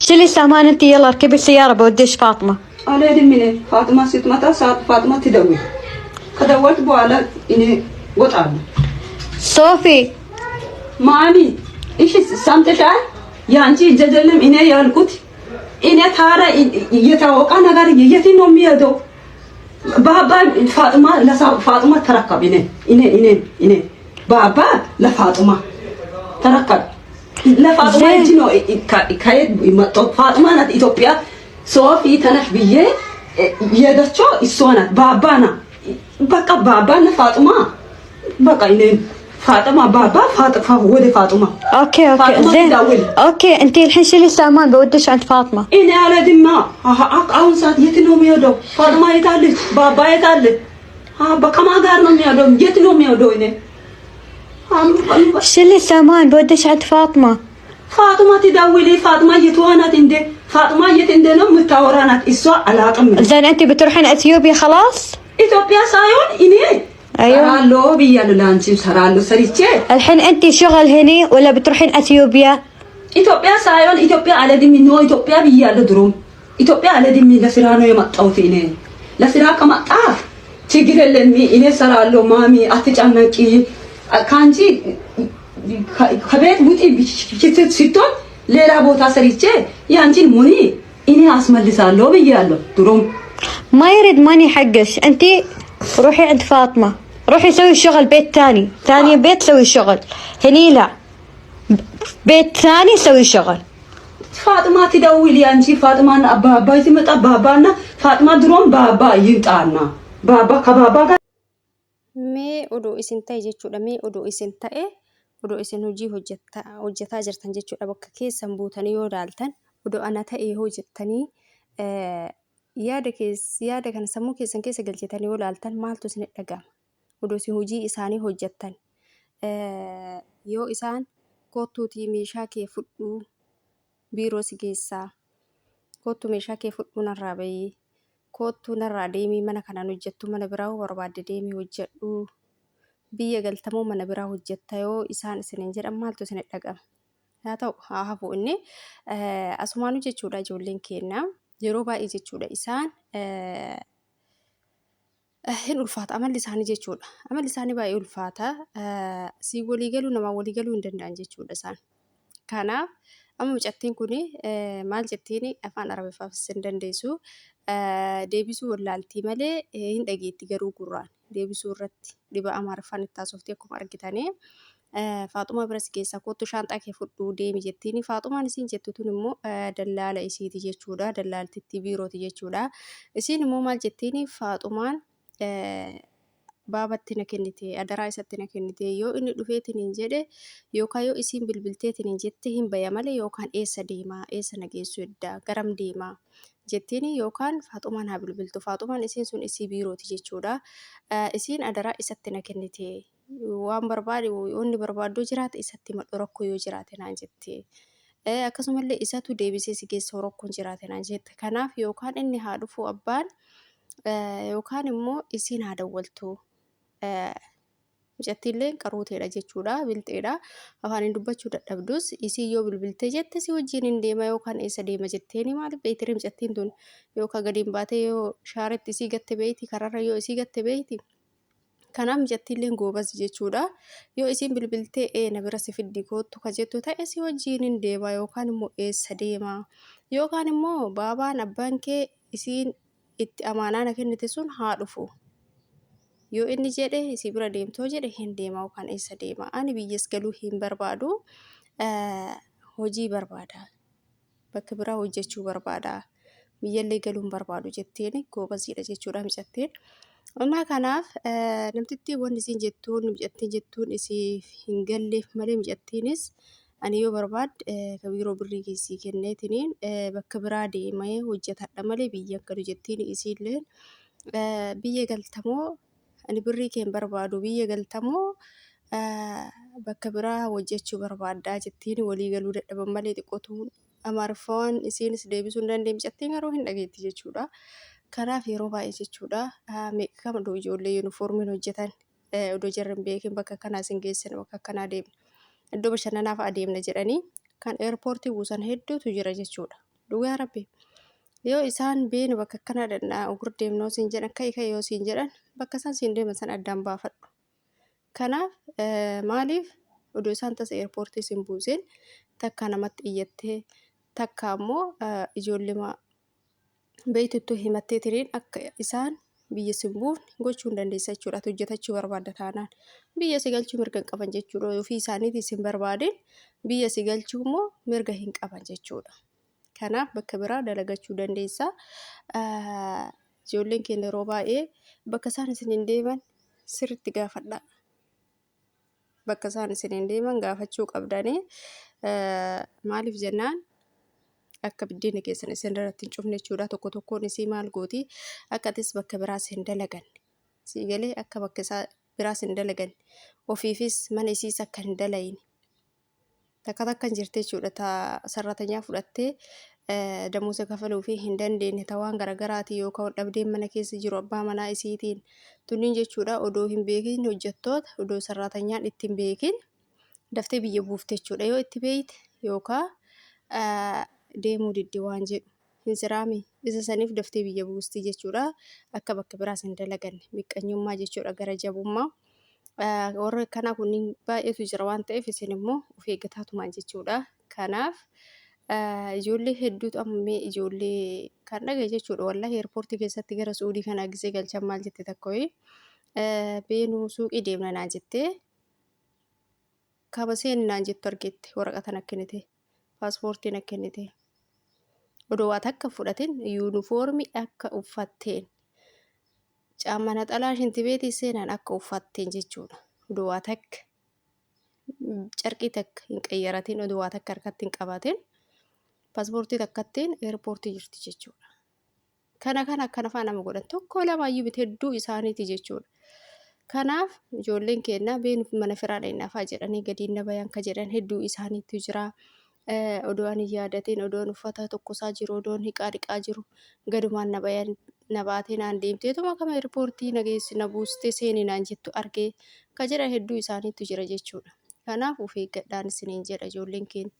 شيلي السامان انت، يلا اركبي السيارة بوديش فاطمة. أنا دي منين فاطمة ستمتى ساعة فاطمة تدوي كدورت بوالا إني وطعنا صوفي مامي إيش سامت شاي يعني جدلم إني يالكوت إني تارا يتوقع نغار يتي نومي يدو بابا فاطمة لا فاطمة تركب إني بابا لا فاطمة تركب لا فاطمة يجينو كايد فاطمة نات إثيوبيا صوفي تنش بيه يدرشو السوانات بابانا بقى بابانا فاطمة بقى إنين فاطمة بابا فاطمة هو دي فاطمة. اوكي فاطمة زين تداول. اوكي انت الحين شيلي السامان بوديش عند فاطمة. إني على دما أون ساعة يتنوم يدو فاطمة يتعلق بابا يتعلق بقى ما قارنهم يدو يتنوم يدو إني شيلي السامان بوديش عند فاطمة. فاطمة تداولي فاطمة يتوانات إندي فاطمة يتندنا متورانات إسوا على أقم. زين انت بتروحين اثيوبيا خلاص؟ إثيوبيا سايون إني. ايوه. سرالو بيالو لانشيم سرالو سريتشي. الحين انت شغل هني ولا بتروحين اثيوبيا؟ إثيوبيا سايون إثيوبيا على دي منو إثيوبيا بيالو دروم. إثيوبيا على دي من لفرانو يمطعو فيني. لفرا كما طاف. تيجي للمي إني سرالو مامي أتجمعكي كانجي ከቤት ውጪ ስትሆን ሌላ ቦታ ሰርቼ ያንቺን ሙኒ እኔ አስመልሳለሁ ብያለሁ ድሮም ما يريد ماني حقش انت روحي عند فاطمة، روحي سوي شغل بيت ثاني بيت سوي شغل هني لا بيت ثاني سوي شغل. ፋጥማ ትደውል ያንቺ ፋጥማና አባባ ሲመጣ ባባና ፋጥማ ድሮም ባባ ይምጣና ባባ ከባባ ጋር mee oduu isin ta'e jechuudha. Mee oduu isin ta'e oduu isin hojii hojjetaa jirtan jechuudha. Bakka keessan buutanii yoo ilaaltan oduu ana ta'e hojjettanii yaada kana sammuu keessan keessa galchatanii yoo ilaaltan maaltu isin dhaga'ama? Oduu isin hojii isaanii hojjettan yoo isaan kottuutii meeshaa kee fudhuu biiroo si geessaa kottu meeshaa kee fudhuu narraa bahii kottu narraa deemii mana kanaan hojjettu mana biraa barbaadde deemii hojjedhu biyya galtamoo mana biraa hojjetta yoo isaan isiniin jedhan maaltu isin dhaga'ama? Haa ta'u haa hafu inni asumaanuu jechuudha. Ijoolleen keenya yeroo baay'ee jechuudha isaan hin ulfaata amalli isaanii jechuudha. Amalli isaanii baay'ee ulfaata. Si walii galuu namaa walii galuu hin danda'an jechuudha isaan. Kanaaf amma mucattiin kun maal jettiin afaan Arabiffaanis hin dandeessu. Deebisuu wallaaltii malee hin dhageetti garuu gurraan deebisuu irratti dhiba Amaariffaan itti haasoftii akkuma argitanii Faaxumaa biras keessaa kottu shaanxaa kee fudhuu deemi jettiin. Faaxumaan isiin jettu tun immoo dallaala isiiti jechuudha. Dallaaltitti biirooti jechuudha. Isiin immoo maal jettiin Faaxumaan baabatti na kennite adaraa isatti na kennite yoo inni dhufeetiniin jedhe yookaan yoo isiin bilbilteetiniin jette hin baya malee yookaan eessa deemaa eessa na geessu eddaa garam deemaa jettiin yookaan Faaxumaan haa bilbiltu. Faaxumaan isiin sun isii biirooti jechuudha. Isiin adaraa isatti na kennite waan barbaade wanni barbaaddoo jiraate isatti madhu rakkoo yoo jiraate naan jette. Akkasumallee isatu deebisee si geessa rakkoon jiraate naan jette. Kanaaf yookaan inni haa dhufu abbaan yookaan immoo isiin haa dawwaltu. Mucattiillee qaruuteedha jechuudha. Bilxeedha. Afaaniin dubbachuu dadhabdus isii yoo bilbiltee jette si wajjin hin deema yookaan eessa deema jetteeni maaliif beektii mucattiin tun yookaan gadi hin baatee yoo shaaretti isii gatte beekti kararra yoo isii gatte beekti. Kanaaf mucattiillee goobas jechuudha. Yoo isiin bilbiltee na bira si fiddi kootu ka jettu ta'e si wajjin hin deema yookaan immoo eessa deema yookaan immoo baabaan abbaan kee isiin itti amaanaa na kennite sun haa dhufu. Yoo inni jedhe isii bira deemtoo jedhe hin deema yookaan eessa deema. Ani biyyas galuu hin barbaadu. Hojii barbaada. Bakka biraa hojjechuu barbaada. Biyyallee galuu hin barbaadu jetteen goobasiidha jechuudha mucattiin. Amma kanaaf namtitti wanti isiin jettuun mucattiin jettuun isii hin galleef malee mucattiinis ani yoo barbaade ka biiroo birrii keessii kenneetiniin bakka biraa deemee hojjetadha malee biyya galu jettiin isiillee biyya galtamoo ani birrii keen barbaadu biyya galtamoo bakka biraa hojjechuu barbaaddaa jettiin walii galuu dadhaban malee xiqqootuun Amaariffaan isiinis deebisuu hin dandeenye mucattiin garuu hin dhageetti jechuudha. Kanaaf yeroo baay'ee jechuudha meeqama ijoollee yuunifoormiin hojjetan odoo jarri hin beekin bakka kanaa isin geessan bakka kanaa deemna iddoo bashannanaaf adeemna jedhanii kan eerpoortii buusan hedduutu jira jechuudha. dhugaa rabbi. Yoo isaan beenu bakka akkana danda'a ugur deemnoo siin jedhan ka'e yoo siin jedhan bakka isaan siin deeman san addaan baafadhu. Kanaaf maaliif oduu isaan tasa eerpoortii siin buusin takka namatti iyyattee takka ammoo ijoollee beeytuttuu himattee tiriin akka isaan biyya siin buufne gochuu hin dandeessa jechuudha. Hojjetachuu barbaadda taanaan biyya si galchuu mirga hin qaban jechuudha. Ofii isaaniitii siin barbaadeen biyya si galchuu immoo mirga hin qaban jechuudha. Kanaaf bakka biraa dalagachuu dandeessa. Ijoolleen keenya yeroo baay'ee bakka isaan isin hin deeman sirriitti gaafadha. Bakka isaan isin hin deeman gaafachuu qabdanii. Maaliif jennaan akka biddeena keessan isin irratti hin cufne jechuudha. Tokko tokkoon isii maal gooti akka atis bakka biraas hin dalaganne. Sii galee akka bakka biraas hin dalaganne. Ofiifis mana isiis akka hin dalayne. Takka hin jirte jechuudha. Sarratanyaa fudhattee damuusa kafaluu fi hin dandeenye waan garagaraati yookaan dhabdeen mana keessa jiru abbaa manaa isiitiin tunniin jechuudha. Odoo hin beekin hojjettoota odoo sarratanyaan itti hin beekin daftee biyya buufte jechuudha. Yoo itti beeyte yookaan deemuu didde waan jedhu hin siraami isa saniif daftee biyya buusti jechuudha. Akka bakka biraas hin dalaganne miqqanyummaa jechuudha gara jabummaa. Warra kanaa kunniin baay'eetu jira waan ta'eef isin immoo of eeggataatumaan jechuudha. Kanaaf ijoollee hedduutu amma ijoollee kan dhagaye jechuudha. Wallahi eerpoortii keessatti gara Suudii kana gisee galchan maal jette takkoyi beenuu suuqii deemna naan jettee kama seeni naan jettu argette waraqata na kennite paaspoortii na kennite odoo waa takka fudhatin yuunifoormii akka uffatteen caamma naxalaa shinti beetii seenaan akka uffatteen jechuudha. Odoo waa takka carqii takka hin qayyaratin odoo waa takka harkatti hin qabatin paaspoortii takkattiin eerpoortii jirti jechuudha. Kana akkana fa'aa nama godhan tokko lamaayyuu biti hedduu isaaniiti jechuudha. Kanaaf ijoolleen keenya beenu mana firaa dhaqnafaa jedhanii gadi na bayan ka jedhan hedduu isaaniitu jira. Odoon hin yaadatin odoon uffata tokkosaa jiru odoon dhiqaa jiru gadumaan na bayan na baatee naan deemteetuma kama eerpoortii nageessi na buustee seenii naan jettu argee ka jedhan hedduu isaaniitu jira jechuudha. Kanaaf of eeggadhaan isiniin jedha ijoolleen keenya.